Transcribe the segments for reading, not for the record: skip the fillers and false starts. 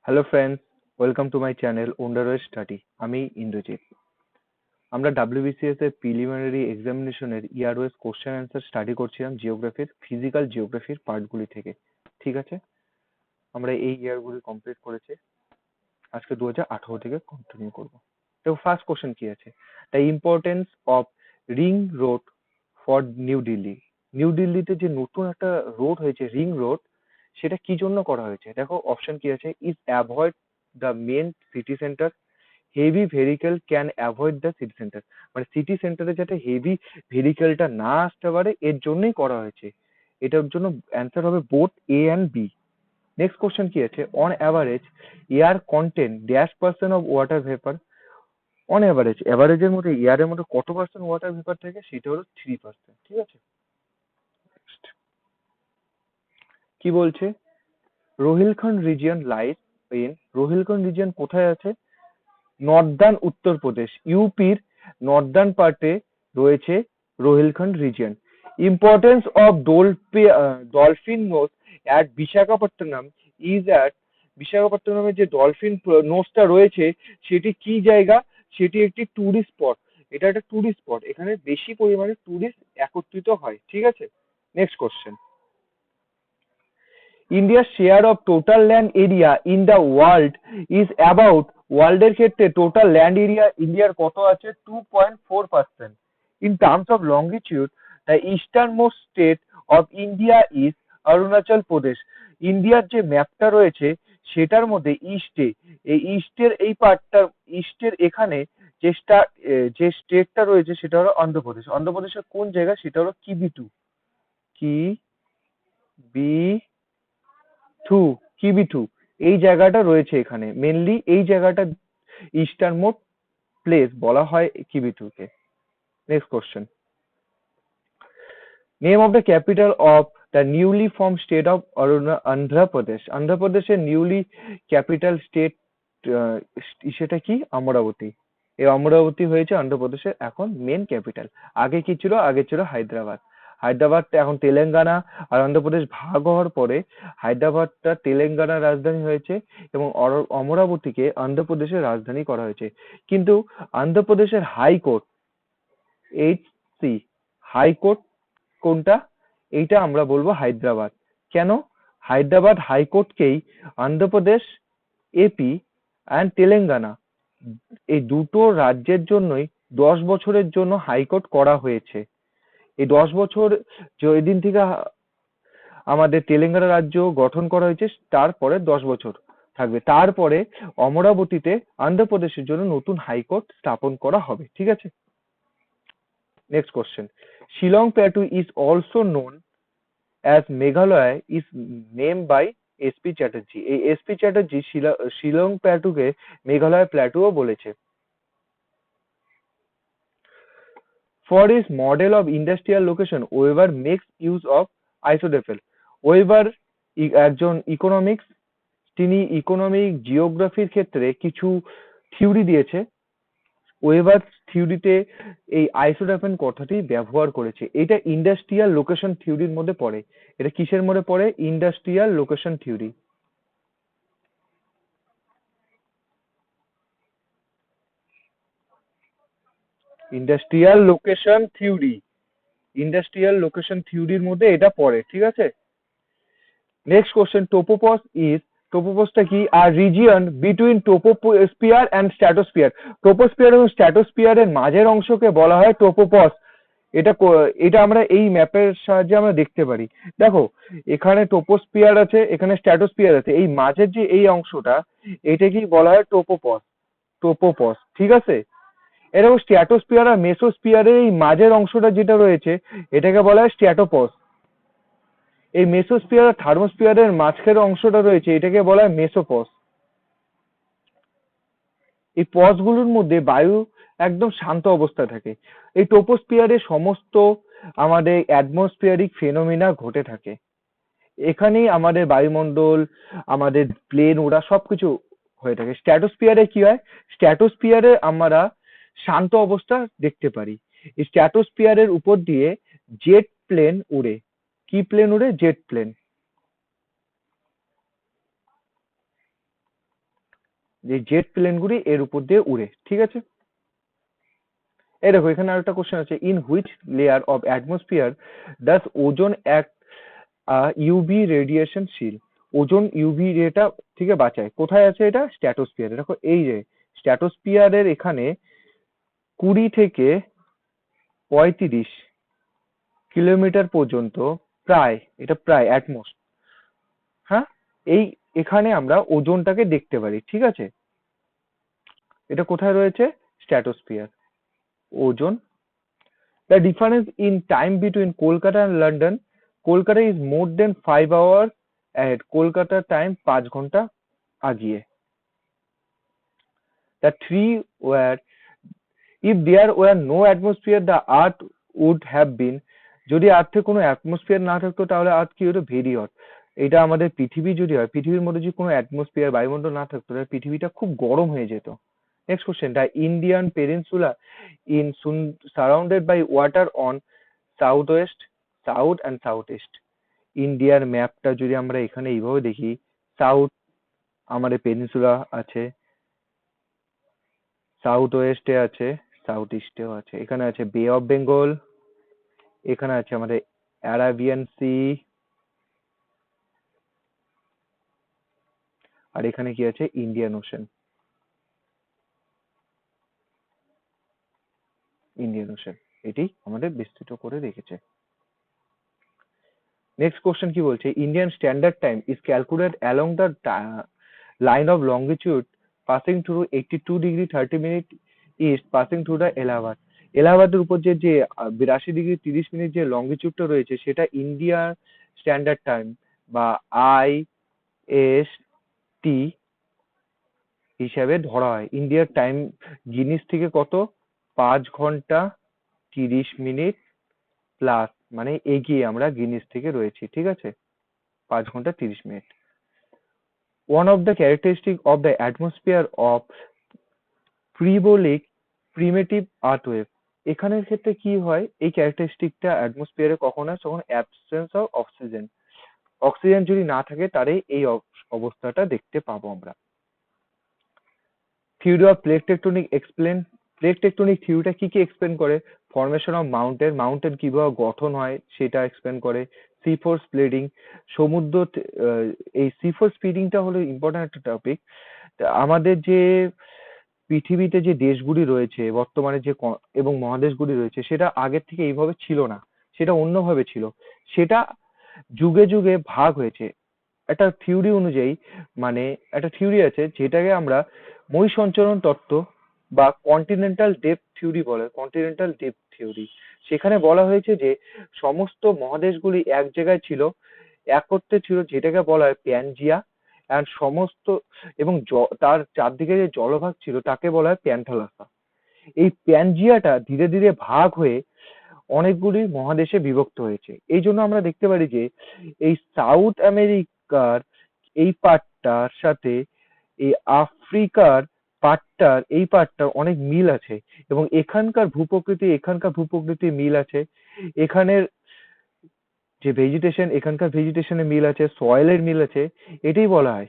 Hello friends, welcome to my channel Wonderway study. আমি ইন্দ্রজিৎ। আমরা WBCS এর প্রিলিমিনারি এক্সামিনেশনের year wise question answer study করছিলাম জিওগ্রাফির ফিজিক্যাল জিওগ্রাফির পার্টগুলি থেকে। ঠিক আছে, আমরা এই ইয়ারগুলি কমপ্লিট করেছি। আজকে 2018 থেকে কন্টিনিউ করব। তো ফার্স্ট কোশ্চেন কি আছে? The importance of ring road for new Delhi. New দিল্লিতে যে নতুন একটা রোড হয়েছে রিং রোড, সেটা কি জন্য করা হয়েছে? দেখো অপশন কি আছে। Is avoid the main city centre, heavy vehicle can avoid the city centre. মানে সিটি সেন্টারে যাতে হেভি ভেহিকেলটা না আসতে পারে এর জন্যই করা হয়েছে। এটার জন্য অ্যান্সার হবে both A and B. Next question কি আছে? On average air content dash percent of water vapour. On average, অ্যাভারেজের মধ্যে এয়ারের মধ্যে কত পার্সেন্ট ওয়াটার ভেপার থাকে? সেটা হলো 3%। ঠিক আছে, কি বলছে? Rohilkhand region lies in, Rohilkhand region কোথায় আছে? নর্দার্ন উত্তরপ্রদেশ, ইউপির নর্দার্ন পার্টে রয়েছে Rohilkhand region. Importance of dolphin nose at Visakhapatnam is at, বিশাখাপট্টনমে যে ডলফিন নোজটা রয়েছে সেটি কি জায়গা? সেটি একটি টুরিস্ট স্পট। এটা একটা টুরিস্ট স্পট, এখানে বেশি পরিমাণে টুরিস্ট একত্রিত হয়। ঠিক আছে, নেক্সট কোশ্চেন। ইন্ডিয়ার share of total land area in the world is about, ওয়ার্ল্ডের ক্ষেত্রে টোটাল ল্যান্ড এরিয়া ইন্ডিয়ার কত আছে? 2.4%। In terms of longitude the eastern most state of India is Arunachal Pradesh. ইন্ডিয়ার যে ম্যাপটা রয়েছে সেটার মধ্যে ইস্টে, এই ইস্টের এই পার্টটা, ইস্টের এখানে যে স্টেটটা রয়েছে সেটা হলো অন্ধ্রপ্রদেশ। অন্ধ্রপ্রদেশের কোন জায়গা? সেটা হলো কিবিটু। কি বি টু, কিবিটু, এই জায়গাটা রয়েছে এখানে। মেনলি এই জায়গাটা ইস্টার্ন মোস্ট প্লেস বলা হয় কিবিটুকে। Next question. Name of the capital of the newly form state of Andhra Pradesh. অন্ধ্রপ্রদেশের নিউলি ক্যাপিটাল স্টেট সেটা কি? অমরাবতী। এই অমরাবতী হয়েছে অন্ধ্রপ্রদেশের এখন মেন ক্যাপিটাল। আগে কি ছিল? আগে ছিল হায়দ্রাবাদ। হায়দ্রাবাদটা এখন তেলেঙ্গানা, আর অন্ধ্রপ্রদেশ ভাগ হওয়ার পরে হায়দ্রাবাদটা তেলেঙ্গানার রাজধানী হয়েছে এবং অমরাবতীকে অন্ধ্রপ্রদেশের রাজধানী করা হয়েছে। কিন্তু অন্ধ্রপ্রদেশের হাইকোর্ট, HC হাইকোর্ট কোনটা? এইটা আমরা বলবো হায়দ্রাবাদ। কেন? হায়দ্রাবাদ হাইকোর্টকেই অন্ধ্রপ্রদেশ, AP অ্যান্ড তেলেঙ্গানা এই দুটো রাজ্যের জন্যই 10 বছরের জন্য হাইকোর্ট করা হয়েছে। এই 10 বছর যেদিন থেকে আমাদের তেলেঙ্গানা রাজ্য গঠন করা হয়েছে তারপরে 10 বছর থাকবে। তারপরে অমরাবতীতে অন্ধ্রপ্রদেশের জন্য নতুন হাইকোর্ট স্থাপন করা হবে। ঠিক আছে, next question. Shillong plateau is also known as Meghalaya is name by SP Chatterjee. এই SP চ্যাটার্জি শিলং প্ল্যাটুকে মেঘালয় প্ল্যাটুও বলেছে। For is model of industrial location Weber makes use of isodapane. Weber একজন ইকোনমিক্স, তিনি ইকোনমিক জিওগ্রাফির ক্ষেত্রে কিছু থিওরি দিয়েছে। ওয়েবার থিওরিতে এই আইসোডেফেন কথাটি ব্যবহার করেছে। এটা ইন্ডাস্ট্রিয়াল লোকেশন থিওরির মধ্যে পড়ে। এটা কিসের মধ্যে পড়ে? Industrial location theory. Industrial location theory, industrial location থিওরির মধ্যে এটা পড়ে। ঠিক আছে, নেক্সট কোশ্চেন। টোপোপস ইজ, টোপোপসটা কি? আর region between troposphere and stratosphere. Troposphere এবং স্ট্র্যাটোস্ফিয়ারের মাঝের অংশকে বলা হয় টোপোপস। এটা আমরা এই ম্যাপের সাহায্যে আমরা দেখতে পারি। দেখো এখানে টোপোস্ফিয়ার আছে, এখানে স্ট্র্যাটোস্ফিয়ার আছে, এই মাঝের যে এই অংশটা এটাকেই বলা হয় টোপোপস। টোপোপস, ঠিক আছে। এরকম স্ট্র্যাটোস্ফিয়ার আর মেসোস্ফিয়ারের এই মাঝের অংশটা যেটা রয়েছে এটাকে বলা হয় স্ট্র্যাটোপস। এই মেসোস্ফিয়ার আর থার্মোস্ফিয়ারের মাঝখানের অংশটা রয়েছে এটাকে বলা হয় মেসোপস। এই পসগুলোর মধ্যে বায়ু একদম শান্ত অবস্থায় থাকে। এই টোপোস্ফিয়ারে সমস্ত আমাদের অ্যাটমসফিয়ারিক ফেনোমেনা ঘটে থাকে। এখানেই আমাদের বায়ুমণ্ডল, আমাদের প্লেন ওড়া সবকিছু হয়ে থাকে। স্ট্র্যাটোস্ফিয়ারে কি হয়? স্ট্র্যাটোস্ফিয়ারে আমরা শান্ত অবস্থা দেখতে পারি। এই স্ট্র্যাটোস্ফিয়ারের উপর দিয়ে জেট প্লেন উড়ে। কি প্লেন উড়ে? Jet plane. যে জেট প্লেনগুলি এর উপর দিয়ে উড়ে, ঠিক আছে। এই দেখো এখানে আরেকটা কোশ্চেন আছে, in which layer of atmosphere does ozone act UV radiation shield, ozone UV রেটা থেকে বাঁচায়, কোথায় আছে এটা? স্ট্র্যাটোস্ফিয়ারে। দেখো এই যে স্ট্র্যাটোস্ফিয়ারের এখানে 20 থেকে 35 কিলোমিটার পর্যন্ত, প্রায় এটা প্রায় অ্যাটমস, হ্যাঁ, এই এখানে আমরা ওজোনটাকে দেখতে পারি, ঠিক আছে। এটা কোথায় রয়েছে? Stratosphere. Ozone, the difference in time between Kolkata and London, Kolkata is more than 5 hours ahead, Kolkata time 5 ঘন্টা আগিয়ে। The three were, if there were no atmosphere the earth would have been, যদি আর্থে কোনো atmosphere না থাকতো তাহলে আর্থ কি হতো? Very hot. এটা আমাদের পৃথিবী যদি হয়, পৃথিবীর মধ্যে যদি কোনো অ্যাটমসফিয়ার বায়ুমণ্ডল না থাকতো তাহলে পৃথিবীটা খুব গরম হয়ে যেত। Next question, the Indian peninsula in surrounded by water on south west, south and south east. ইন্ডিয়ার ম্যাপটা যদি আমরা এখানে এইভাবে দেখি, সাউথ আমাদের পেনিনসুলা আছে, সাউথ ওয়েস্টে আছে, সাউথ ইস্টেও আছে, এখানে আছে বে অফ বেঙ্গল, এখানে আছে আমাদের অ্যারাবিয়ান সি, আর এখানে কি আছে? ইন্ডিয়ান ওশেন, ইন্ডিয়ান ওশেন এটি আমাদের বিস্তৃত করে রেখেছে। নেক্সট কোশ্চেন কি বলছে, Indian standard time is calculated along the line of longitude passing through 82 degree 30 minute east passing through the Allahabad. এলাহাবাদের উপর যে 82 ডিগ্রি 30 মিনিট যে লঙ্গিটিউডটা রয়েছে সেটা ইন্ডিয়ার স্ট্যান্ডার্ড টাইম বা IST হিসাবে ধরা হয়। ইন্ডিয়ার টাইম গিনিস থেকে কত? 5 ঘন্টা 30 মিনিট প্লাস, মানে এগিয়ে আমরা গিনিস থেকে রয়েছি, ঠিক আছে, 5 ঘন্টা 30 minute. One of the characteristics of the atmosphere of prebiotic primitive earth was, এখানের ক্ষেত্রে কি হয়? এই ক্যারেক্টারিস্টিকটা অ্যাটমসফিয়ারে কখন হয়? যখন অ্যাবসেন্স অফ অক্সিজেন, অক্সিজেন যদি না থাকে তাহলে এই অবস্থাটা দেখতে পাবো আমরা। Theory of plate tectonic explain, plate tectonic থিওরিটা কি কি এক্সপ্লেন করে? ফরমেশন অফ মাউন্টেন, মাউন্টেন কিভাবে গঠন হয় সেটা এক্সপ্লেন করে। সি ফোর স্প্লিটিং, সমুদ্র এই সি ফোর স্প্লিটিংটা হলো ইম্পর্টেন্ট একটা টপিক। আমাদের যে পৃথিবীতে যে দেশগুলি রয়েছে বর্তমানে যে এবং মহাদেশগুলি রয়েছে সেটা আগের থেকে এইভাবে ছিল না, সেটা অন্যভাবে ছিল, সেটা যুগে যুগে ভাগ হয়েছে। একটা থিওরি অনুযায়ী, মানে একটা থিওরি আছে যেটাকে আমরা মহাসঞ্চারণ তত্ত্ব বা কন্টিনেন্টাল ডেপথ থিওরি বলে, কন্টিনেন্টাল ডেপথ থিওরি। সেখানে বলা হয়েছে যে সমস্ত মহাদেশগুলি এক জায়গায় ছিল, একত্রে ছিল, যেটাকে বলা হয় প্যানজিয়া, অ্যান্ড সমস্ত এবং তার চারদিকে যে জলভাগ ছিল তাকে বলা হয় প্যান্থালাসা। এই প্যানজিয়াটা ধীরে ধীরে ভাগ হয়ে অনেকগুলি মহাদেশে বিভক্ত হয়েছে। এই জন্য আমরা দেখতে পারি যে এই সাউথ আমেরিকার এই পার্টটার সাথে এই আফ্রিকার পার্টটার এই পার্টটার অনেক মিল আছে, এবং এখানকার ভূপ্রকৃতি মিল আছে, এখানের যে ভেজিটেশন এখানকার ভেজিটেশনের মিল আছে, সয়েলের মিল আছে, এটাই বলা হয়।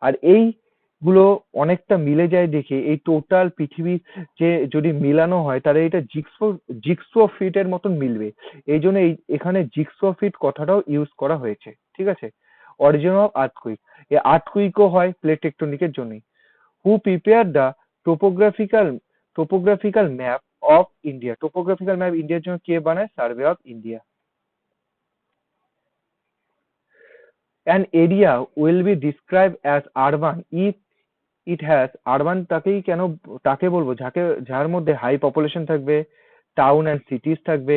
আর এইগুলো অনেকটা মিলে যায় দেখে এই টোটাল পৃথিবী যে যদি মিলানো হয় তাহলে এটা জিগসো ফিটের মতন মিলবে। এই জন্য এখানে জিগসো ফিট কথাটাও ইউজ করা হয়েছে, ঠিক আছে। অরিজিন অফ আর্থকুইক, এই আর্থকুইকও হয় প্লেট টেকটনিকের জন্যই। Who prepare the topographical map of India, topographical map ইন্ডিয়ার জন্য কে বানায়? Survey of India. An area will be described as urban if it has, urban তাকে বলবো যার মধ্যে হাই পপুলেশন থাকবে, টাউন অ্যান্ড সিটিজ থাকবে,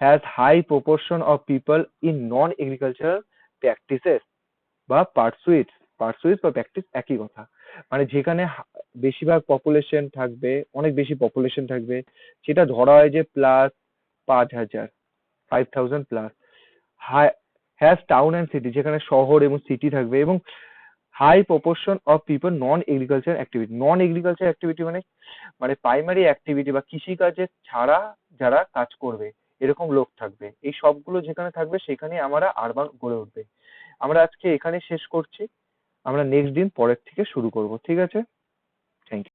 has high proportion of people in non agricultural practices বা পার্সুইটস বা প্র্যাকটিস একই কথা। মানে যেখানে বেশিরভাগ পপুলেশন থাকবে, অনেক বেশি পপুলেশন থাকবে, সেটা ধরা হয় যে plus 5,000, 5,000 plus. Has town and city, যেখানে শহর এবং সিটি থাকবে, এবং high proportion of people non agriculture activity, non agriculture activity মানে মানে প্রাইমারি অ্যাক্টিভিটি বা কৃষিকাজের ছাড়া যারা কাজ করবে এরকম লোক থাকবে। এই সবগুলো যেখানে থাকবে সেখানে আমরা আরবান গড়ে উঠবে। আমরা আজকে এখানে শেষ করছি, আমরা নেক্সট দিন পরের থেকে শুরু করব, ঠিক আছে।